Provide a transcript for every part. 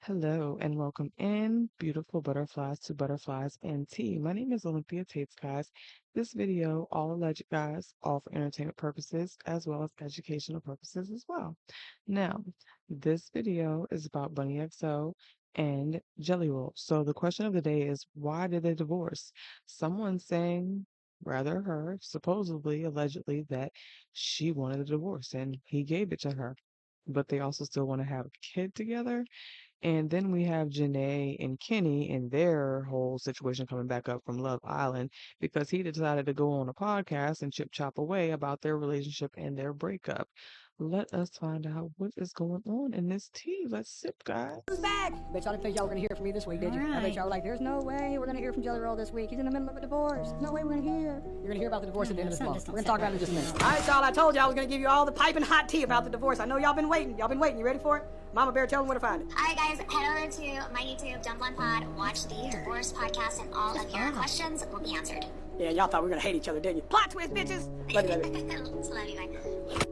Hello and welcome in, beautiful butterflies to Butterflies and Tea. My name is Olympia Tates, guys. This video, all alleged, guys, all for entertainment purposes as well as educational purposes as well. Now, this video is about Bunny XO and Jellyroll. So the question of the day is, why did they divorce? Someone saying, rather her, supposedly, allegedly, that she wanted a divorce and he gave it to her. But they also still want to have a kid together. And then we have Jana and Kenny and their whole situation coming back up from Love Island because he decided to go on a podcast and chip chop away about their relationship and their breakup. Let us find out what is going on in this tea. Let's sip, guys. Back. Bitch, I didn't think y'all were gonna hear from me this week, did you? I bet y'all were like, there's no way we're gonna hear from Jellyroll this week. He's in the middle of a divorce. There's no way we're gonna hear. You're gonna hear about the divorce at the end of this month. We're gonna talk about it in just a minute. All right, y'all, I told y'all I was gonna give you all the piping hot tea about the divorce. I know y'all been waiting. Y'all been waiting. You ready for it? Mama Bear, tell them where to find it. Alright guys, head over to my YouTube, Dumb Blonde Pod, watch the divorce podcast, and all of your questions will be answered. Yeah, y'all thought we were gonna hate each other, didn't you? Plot twist, bitches! Love you, baby. Love you, bye.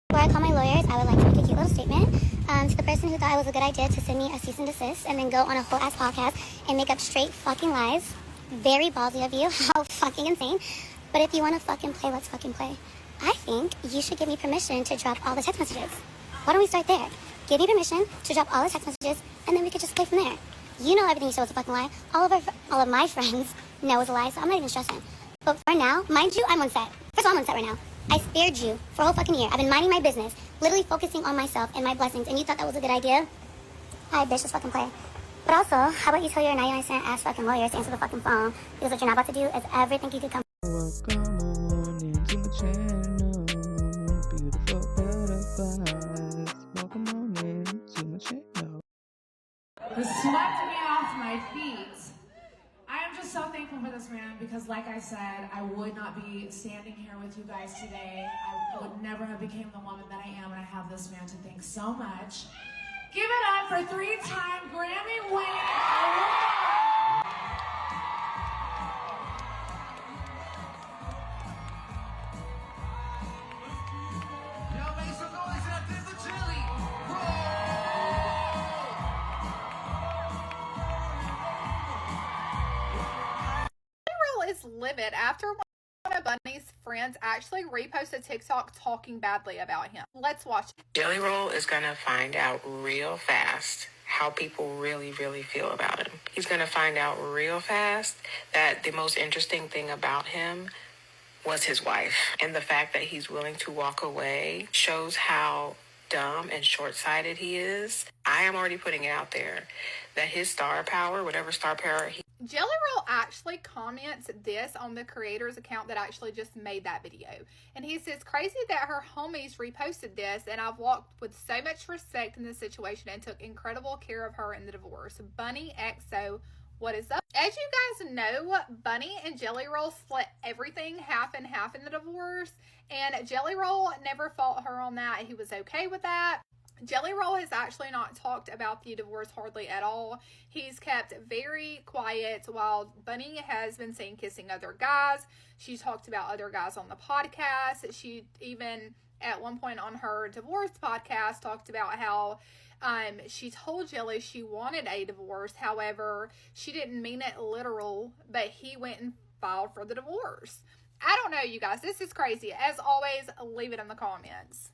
Before I call my lawyers, I would like to make a cute little statement to the person who thought it was a good idea to send me a cease and desist and then go on a whole ass podcast and make up straight fucking lies. Very ballsy of you. How fucking insane. But if you want to fucking play, let's fucking play. I think you should give me permission to drop all the text messages. Why don't we start there? Give me permission to drop all the text messages, and then we could just play from there. You know everything you said was a fucking lie. All of my friends know it was a lie, so I'm not even stressing. But for now, mind you, I'm on set. First of all, I'm on set right now. I spared you for a whole fucking year. I've been minding my business, literally focusing on myself and my blessings, and you thought that was a good idea? Alright, bitch, just fucking play. But also, how about you tell your 99-cent ass fucking lawyers to answer the fucking phone? Because what you're not about to do is everything you could come. Welcome on into the channel, beautiful butterflies. Welcome on into my channel. This swept me off my feet. I am just so thankful for this man because, like I said, I would not be standing here with you guys today. I would never have become the woman that I am, and I have this man to thank so much. Give it up for 3-time Grammy-winning is livid after one of Bunny's friends actually reposted TikTok talking badly about him. Let's watch. Jellyroll is going to find out real fast how people really feel about him. He's going to find out real fast that the most interesting thing about him was his wife. And the fact that he's willing to walk away shows how dumb and short-sighted he is. I am already putting it out there that his star power, whatever star power he Jellyroll actually comments this on the creator's account that actually just made that video. And he says, crazy that her homies reposted this, and I've walked with so much respect in this situation and took incredible care of her in the divorce. Bunny XO, what is up? As you guys know, Bunny and Jellyroll split everything half and half in the divorce, and Jellyroll never fought her on that. He was okay with that. Jellyroll has actually not talked about the divorce hardly at all. He's kept very quiet while Bunny has been seen kissing other guys. She talked about other guys on the podcast. She even at one point on her divorce podcast talked about how she told Jelly she wanted a divorce. However, she didn't mean it literal, but he went and filed for the divorce. I don't know, you guys. This is crazy. As always, leave it in the comments.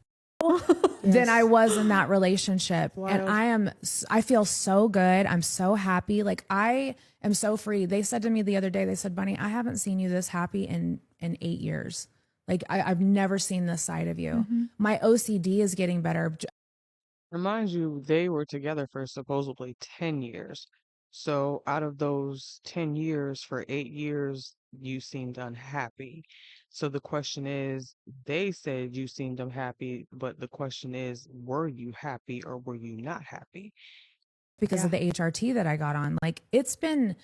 Than I was in that relationship. Wild. And I feel so good. I'm so happy. Like, I am so free. They said to me the other day, they said, Bunny, I haven't seen you this happy in 8 years. Like, I've never seen this side of you. My OCD is getting better. Remind you, they were together for supposedly 10 years. So out of those 10 years, for 8 years, you seemed unhappy. So the question is, they said you seemed unhappy, but the question is, were you happy or were you not happy? Because of the HRT that I got on. Like, it's been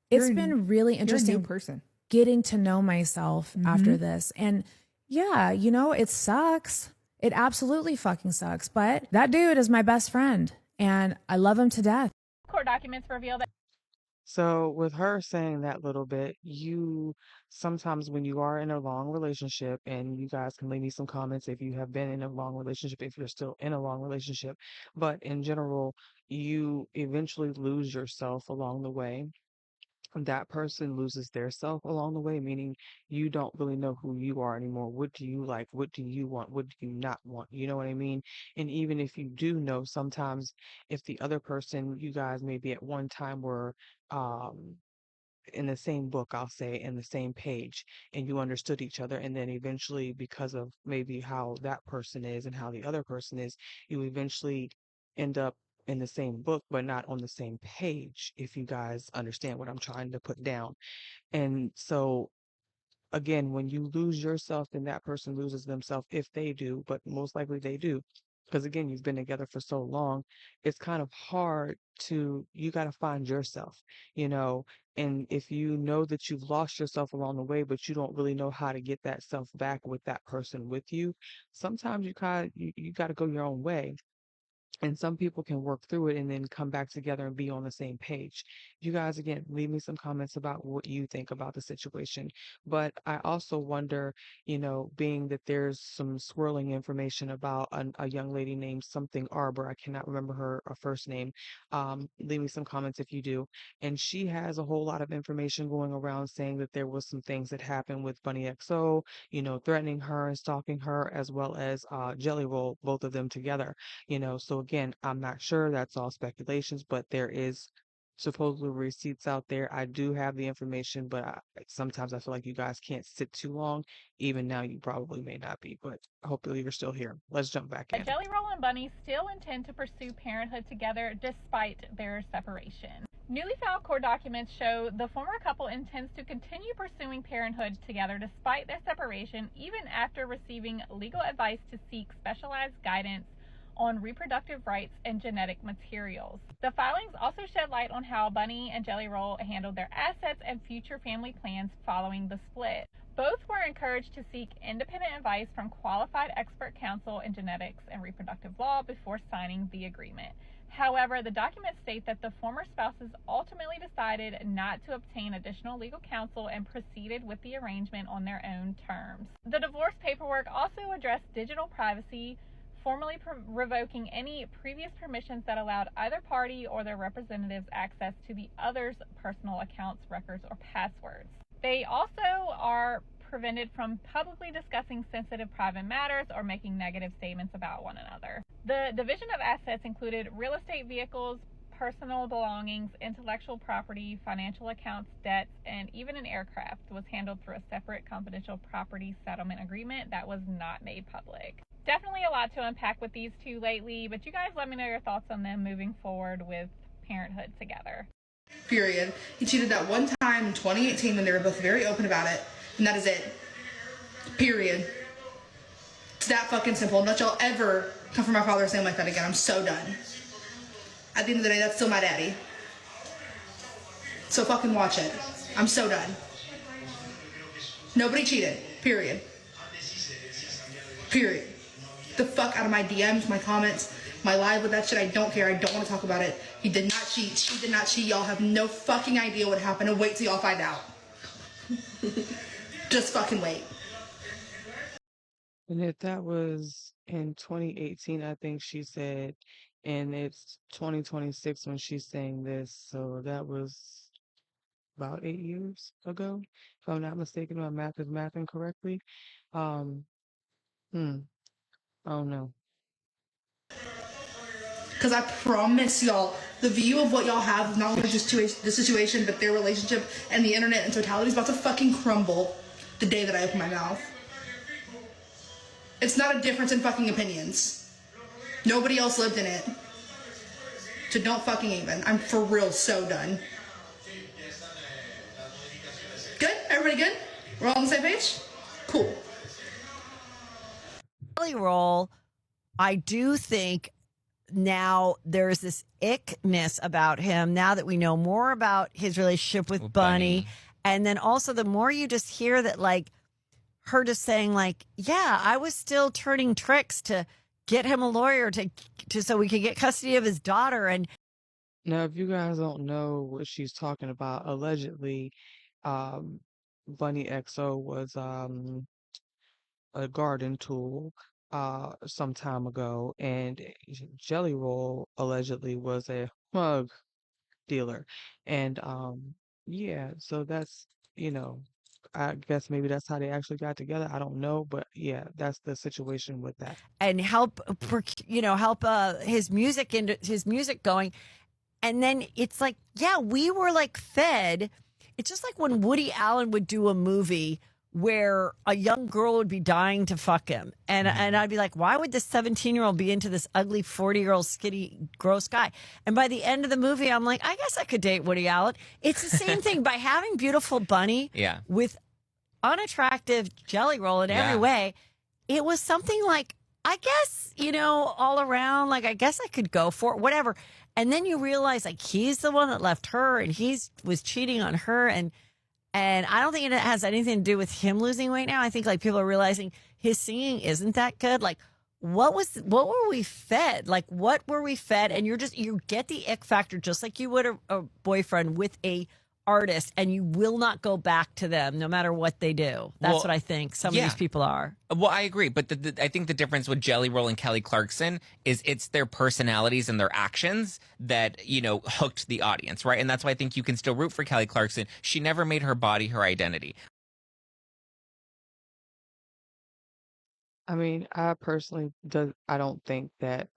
really interesting. You're a new person. Getting to know myself after this. And yeah, you know, it sucks. It absolutely fucking sucks. But that dude is my best friend and I love him to death. Court documents reveal that So with her saying that little bit, you sometimes when you are in a long relationship, and you guys can leave me some comments if you have been in a long relationship, if you're still in a long relationship, but in general, you eventually lose yourself along the way. That person loses their self along the way, meaning you don't really know who you are anymore. What do you like? What do you want? What do you not want? You know what I mean? And even if you do know, sometimes if the other person, you guys maybe at one time were um in the same book, I'll say, in the same page, and you understood each other. And then eventually, because of maybe how that person is and how the other person is, you eventually end up in the same book, but not on the same page, if you guys understand what I'm trying to put down. And so again, when you lose yourself, then that person loses themselves if they do, but most likely they do. Because again, you've been together for so long, it's kind of hard you got to find yourself, you know. And if you know that you've lost yourself along the way, but you don't really know how to get that self back with that person with you, sometimes you got to go your own way, and some people can work through it and then come back together and be on the same page. You guys, again, leave me some comments about what you think about the situation. But I also wonder, being that there's some swirling information about a young lady named something Arbor, I cannot remember her first name. Leave me some comments if you do. And she has a whole lot of information going around saying that there was some things that happened with Bunny XO, threatening her and stalking her, as well as Jellyroll, both of them together. So again, I'm not sure, that's all speculations, but there is supposedly receipts out there. I do have the information, but sometimes I feel like you guys can't sit too long. Even now, you probably may not be, but hopefully you're still here. Let's jump back in. Jellyroll and Bunny still intend to pursue parenthood together despite their separation. Newly filed court documents show the former couple intends to continue pursuing parenthood together despite their separation, even after receiving legal advice to seek specialized guidance on reproductive rights and genetic materials. The filings also shed light on how Bunny and Jellyroll handled their assets and future family plans following the split. Both were encouraged to seek independent advice from qualified expert counsel in genetics and reproductive law before signing the agreement. However, the documents state that the former spouses ultimately decided not to obtain additional legal counsel and proceeded with the arrangement on their own terms. The divorce paperwork also addressed digital privacy, formally revoking any previous permissions that allowed either party or their representatives access to the other's personal accounts, records, or passwords. They also are prevented from publicly discussing sensitive private matters or making negative statements about one another. The division of assets included real estate vehicles, personal belongings, intellectual property, financial accounts, debts, and even an aircraft was handled through a separate confidential property settlement agreement that was not made public. Definitely a lot to unpack with these two lately, but you guys let me know your thoughts on them moving forward with parenthood together. Period. He cheated that one time in 2018 when they were both very open about it, and that is it. Period. It's that fucking simple. Don't y'all ever come for my father's name like that again. I'm so done. At the end of the day, that's still my daddy. So fucking watch it. I'm so done. Nobody cheated. Period. Period. The fuck out of my DMs, my comments, my live with that shit. I don't care. I don't want to talk about it. He did not cheat. She did not cheat. Y'all have no fucking idea what happened, and wait till y'all find out. Just fucking wait. And if that was in 2018, I think she said, and it's 2026 when she's saying this, so that was about 8 years ago, if I'm not mistaken. My math is mathing correctly. Um, I don't know. Because I promise y'all, the view of what y'all have of not only just the situation, but their relationship and the internet in totality is about to fucking crumble the day that I open my mouth. It's not a difference in fucking opinions. Nobody else lived in it. So don't fucking even. I'm for real so done. Good? Everybody good? We're all on the same page? Cool. Jellyroll, I do think now there's this ickness about him now that we know more about his relationship with Bunny. And then also the more you just hear that, like, her just saying, like, yeah, I was still turning tricks to get him a lawyer to so we could get custody of his daughter. And Now, if you guys don't know what she's talking about, allegedly, um, Bunny XO was a garden tool some time ago, and Jellyroll allegedly was a mug dealer. And yeah, so that's, you know, I guess maybe that's how they actually got together. I don't know, but yeah, that's the situation with that. And help, help his music going. And then it's like, yeah, we were like fed. It's just like when Woody Allen would do a movie where a young girl would be dying to fuck him. And I'd be like, why would this 17-year-old be into this ugly 40-year-old skinny, gross guy? And by the end of the movie, I'm like, I guess I could date Woody Allen. It's the same thing by having beautiful Bunny Yeah. with unattractive Jelly Roll in every way. It was something like, I guess, all around, like, I guess I could go for it, whatever. And then you realize, like, he's the one that left her and was cheating on her. And I don't think it has anything to do with him losing weight now. I think, like, people are realizing his singing isn't that good. Like, what were we fed? Like, what were we fed? And you get the ick factor just like you would a boyfriend with a artist, and you will not go back to them no matter what they do. That's what I think some of these people are. Well, I agree, but I think the difference with Jelly Roll and Kelly Clarkson is it's their personalities and their actions that hooked the audience, right? And that's why I think you can still root for Kelly Clarkson. She never made her body her identity. I mean, I personally I don't think that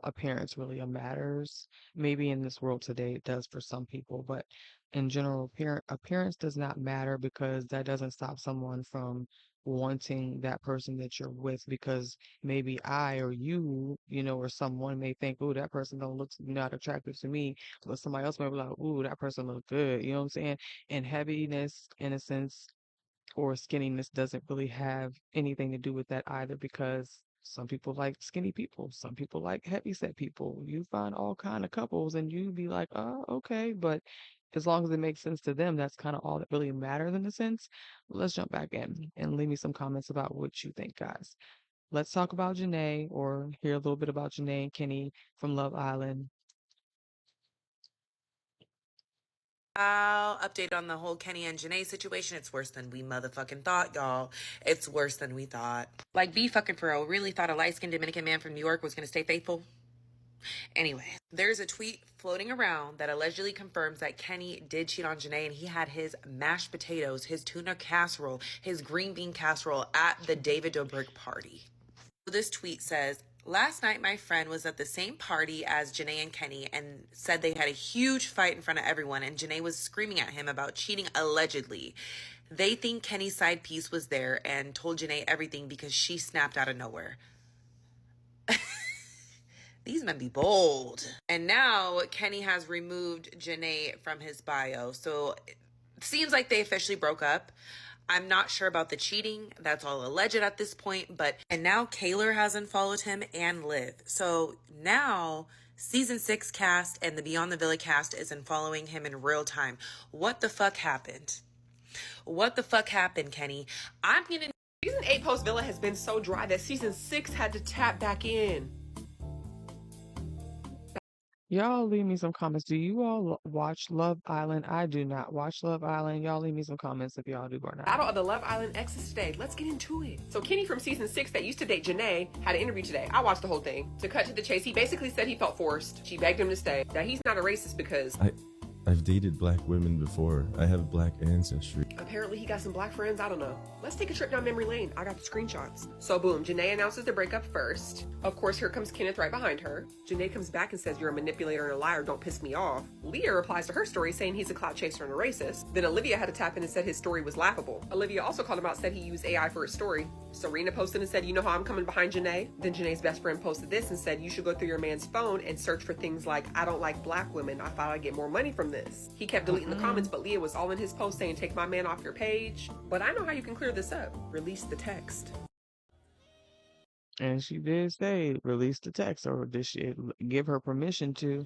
appearance really matters. Maybe in this world today it does for some people, but in general, appearance does not matter because that doesn't stop someone from wanting that person that you're with because maybe I or you, or someone may think, oh, that person don't look not attractive to me, but somebody else might be like, oh, that person look good. You know what I'm saying? And heaviness, in a sense, or skinniness doesn't really have anything to do with that either because some people like skinny people, some people like heavy set people. You find all kind of couples and you be like, oh, okay, but as long as it makes sense to them, that's kind of all that really matters in a sense. Let's jump back in and leave me some comments about what you think, guys. Let's talk about Janae or hear a little bit about Janae and Kenny from Love Island. Update on the whole Kenny and Janae situation. It's worse than we motherfucking thought, y'all. It's worse than we thought. Like, be fucking for real. Really thought a light-skinned Dominican man from New York was gonna stay faithful? Anyway, there's a tweet floating around that allegedly confirms that Kenny did cheat on Janae and he had his mashed potatoes, his tuna casserole, his green bean casserole at the David Dobrik party. This tweet says, last night, my friend was at the same party as Janae and Kenny and said they had a huge fight in front of everyone and Janae was screaming at him about cheating allegedly. They think Kenny's side piece was there and told Janae everything because she snapped out of nowhere. These men be bold. And now Kenny has removed Janae from his bio. So it seems like they officially broke up. I'm not sure about the cheating. That's all alleged at this point. And now Kaylor has unfollowed him and Liv. So now season 6 cast and the Beyond the Villa cast is unfollowing him in real time. What the fuck happened? What the fuck happened, Kenny? Season 8 post Villa has been so dry that season 6 had to tap back in. Y'all leave me some comments. Do you all watch Love Island? I do not watch Love Island. Y'all leave me some comments if y'all do or not. Battle of the Love Island exes today. Let's get into it. So Kenny from season 6 that used to date Janae had an interview today. I watched the whole thing. To cut to the chase, he basically said he felt forced. She begged him to stay. That he's not a racist because I've dated black women before. I have black ancestry. apparently he got some black friends. I don't know. Let's take a trip down memory lane. I got the screenshots. So boom, Janae announces their breakup first. Of course, here comes Kenneth right behind her. Janae comes back and says, you're a manipulator and a liar. Don't piss me off. Leah replies to her story saying he's a clout chaser and a racist. Then Olivia had to tap in and said his story was laughable. Olivia also called him out, said he used AI for his story. Serena posted and said, you know how I'm coming behind Janae? Then Janae's best friend posted this and said, you should go through your man's phone and search for things like, I don't like black women. I thought I'd get more money from this. He kept deleting the comments, but Leah was all in his post saying, take my man off your page. But I know how you can clear this up. Release the text. And she did say release the text, or did she give her permission to?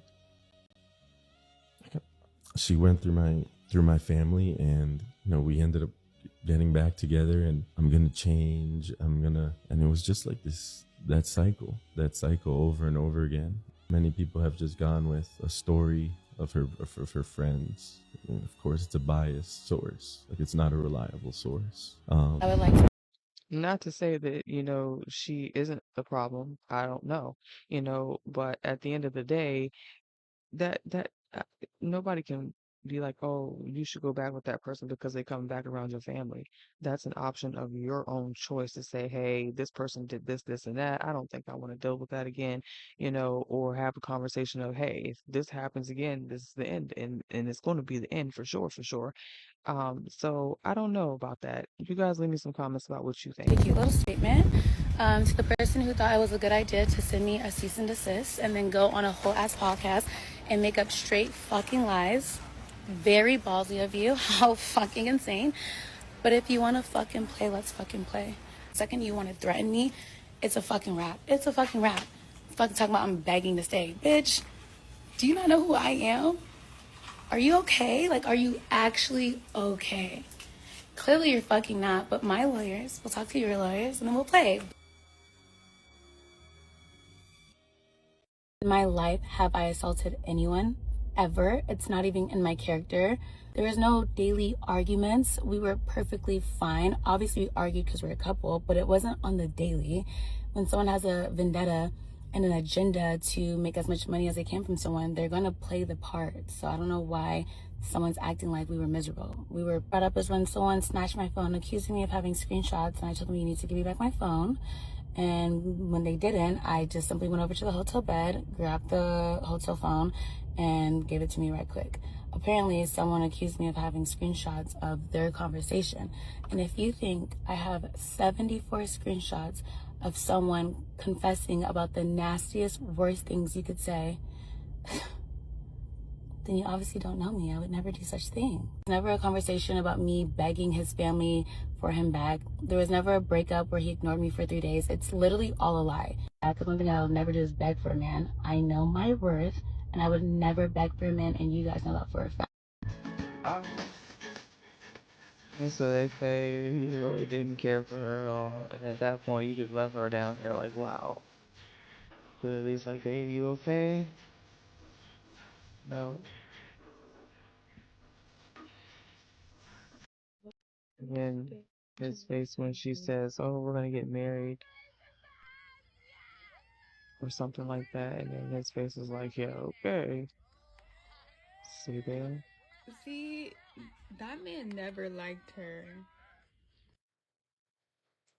She went through my family, and we ended up getting back together, and I'm gonna change. And it was just like that cycle over and over again. Many people have just gone with a story of her friends. And of course, it's a biased source. Like, it's not a reliable source. I would like to. Not to say that, she isn't the problem. I don't know, but at the end of the day, that nobody can be like, oh, you should go back with that person because they come back around your family. That's an option of your own choice to say, hey, this person did this, this, and that. I don't think I want to deal with that again, or have a conversation of, hey, if this happens again, this is the end, and it's going to be the end for sure, for sure. So I don't know about that. You guys leave me some comments about what you think. A cute little statement to the person who thought it was a good idea to send me a cease and desist and then go on a whole ass podcast and make up straight fucking lies. Very ballsy of you. How fucking insane. But if you want to fucking play, let's fucking play. Second you want to threaten me, it's a fucking rap. It's a fucking rap. Fucking talking about I'm begging to stay. Bitch, do you not know who I am? Are you okay? Like, are you actually okay? Clearly you're fucking not, but my lawyers will talk to your lawyers and then we'll play. In my life, have I assaulted anyone? Ever? It's not even in my character. There was no daily arguments. We were perfectly fine. Obviously, we argued because we're a couple, but it wasn't on the daily. When someone has a vendetta and an agenda to make as much money as they can from someone, they're going to play the part. So I don't know why someone's acting like we were miserable. We were brought up as when someone snatched my phone, accusing me of having screenshots, and I told them, you need to give me back my phone. And when they didn't, I just simply went over to the hotel bed, grabbed the hotel phone, and gave it to me right quick. Apparently, someone accused me of having screenshots of their conversation. And if you think I have 74 screenshots of someone confessing about the nastiest, worst things you could say, then you obviously don't know me. I would never do such thing. Never a conversation about me begging his family for him back. There was never a breakup where he ignored me for 3 days. It's literally all a lie. That's one thing I'll never do is beg for a man. I know my worth, and I would never beg for a man, and you guys know that for a fact. And so they say you really didn't care for her at all, and at that point you just left her down here like, wow. So at least like, hey, you okay? No. And then his face when she says, oh, we're gonna get married, or something like that, and then his face is like, yeah, okay. See there? See, that man never liked her.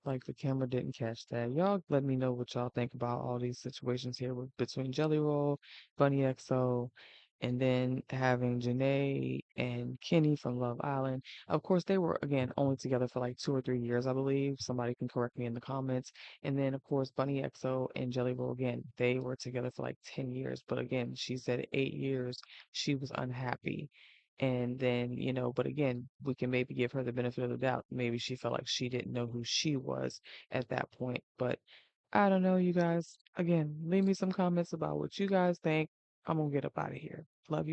Like the camera didn't catch that. Y'all let me know what y'all think about all these situations here between Jellyroll, Bunny XO, and then having Janae and Kenny from Love Island. Of course, they were again only together for like 2 or 3 years, I believe. Somebody can correct me in the comments. And then of course Bunny XO and Jellyroll again, they were together for like 10 years. But again, she said 8 years she was unhappy. And then, but again, we can maybe give her the benefit of the doubt. Maybe she felt like she didn't know who she was at that point. But I don't know, you guys. Again, leave me some comments about what you guys think. I'm gonna get up out of here. Love you.